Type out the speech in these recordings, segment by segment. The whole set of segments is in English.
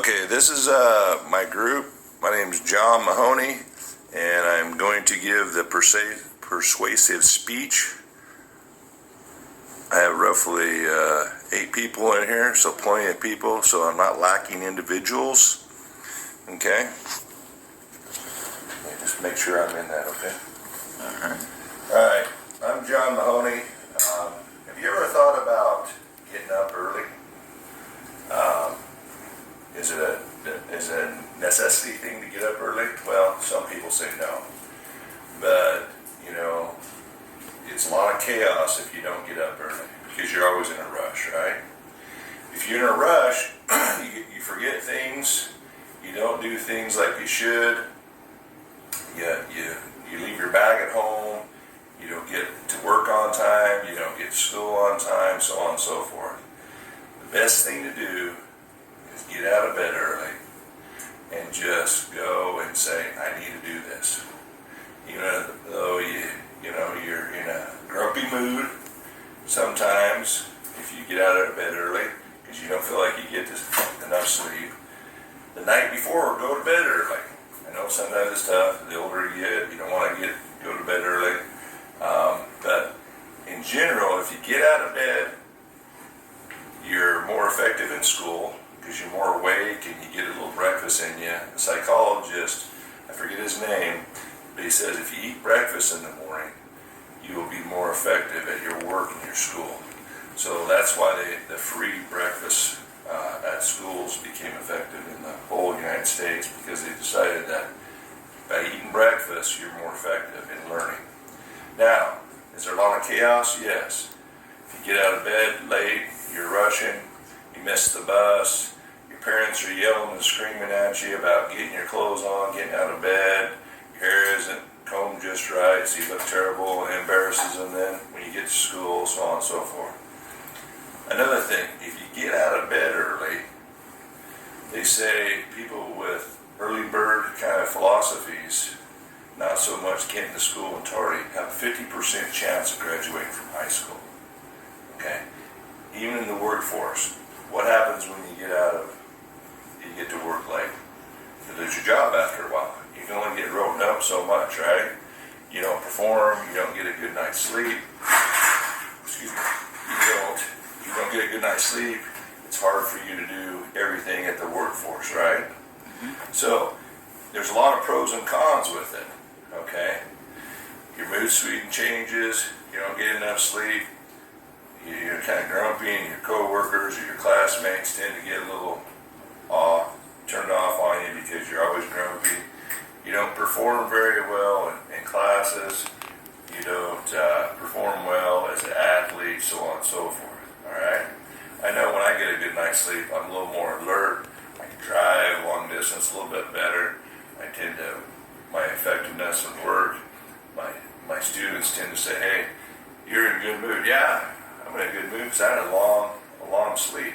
Okay, this is my group. My name is John Mahoney, and I'm going to give the persuasive speech. I have roughly 8 people in here, so plenty of people, so I'm not lacking individuals. Okay? Let me just make sure I'm in that, okay? Alright, I'm John Mahoney. Have you ever thought about getting up early? Is it a necessity thing to get up early? Well, some people say no. But, it's a lot of chaos if you don't get up early, because you're always in a rush, right? If you're in a rush, you forget things, you don't do things like you should, you leave your bag at home, you don't get to work on time, you don't get to school on time, so on and so forth. The best thing to do is get out of bed early and just go and say, I need to do this. Even though you're in a grumpy mood, sometimes if you get out of bed early because you don't feel like you get enough sleep, the night before, go to bed early. I know sometimes it's tough. The older you get, you don't want to go to bed early. But in general, if you get out of bed, you're more effective in school because you're more awake and you get a little breakfast in you. The psychologist, I forget his name, but he says if you eat breakfast in the morning, you will be more effective at your work and your school. So that's why the free breakfast at schools became effective in the whole United States, because they decided that by eating breakfast, you're more effective in learning. Now, is there a lot of chaos? Yes. If you get out of bed late, you're rushing, you miss the bus, your parents are yelling and screaming at you about getting your clothes on, getting out of bed, your hair isn't combed just right, so you look terrible and embarrasses them then when you get to school, so on and so forth. Another thing, if you get out of bed early, they say people with early bird kind of philosophies, not so much getting to school and tardy, have a 50% chance of graduating from high school. Okay? Even in the workforce, what happens when you get to work late? You lose your job after a while. You can only get written up so much, right? You don't perform, you don't get a good night's sleep. Excuse me. You don't get a good night's sleep. It's hard for you to do everything at the workforce, right? Mm-hmm. So there's a lot of pros and cons with it. Okay? Your mood swing changes, you don't get enough sleep, you're kind of grumpy, and your coworkers or your classmates tend to get a little turned off on you because you're always grumpy. You don't perform very well in classes, you don't perform well as an athlete, so on and so forth. Alright? I know when I get a good night's sleep, I'm a little more alert, I can drive long distance a little bit better, my effectiveness at work, my students tend to say, hey, you're in a good mood. Yeah, I'm in a good mood because I had a long sleep.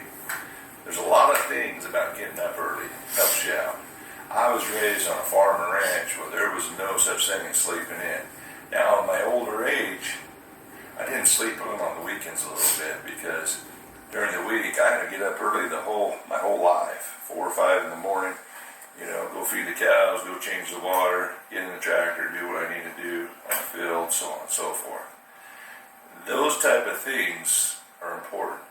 There's a lot of things about getting up early that helps you out. I was raised on a farm and ranch where there was no such thing as sleeping in. Now, in my older age, I didn't sleep in on the weekends a little bit because during the week I had to get up early my whole life, 4 or 5 in the morning. Go feed the cows, go change the water, get in the tractor, do what I need to do on the field, so on and so forth. Those type of things are important.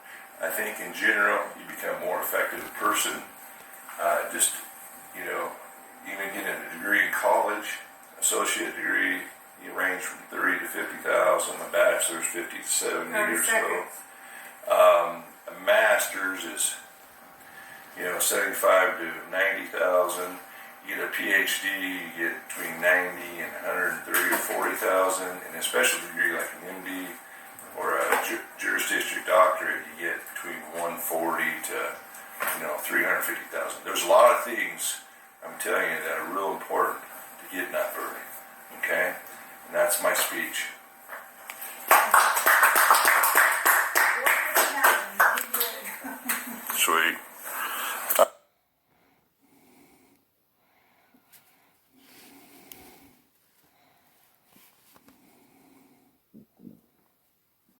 I think in general, you become a more effective person. Even getting a degree in college, associate degree, you range from 30 to 50,000. A bachelor's 50 to 70 or so. A master's is 75 to 90,000. You get a PhD, you get between 90 and 130 or 40,000, and a special degree like an MD or a Juris District doctorate,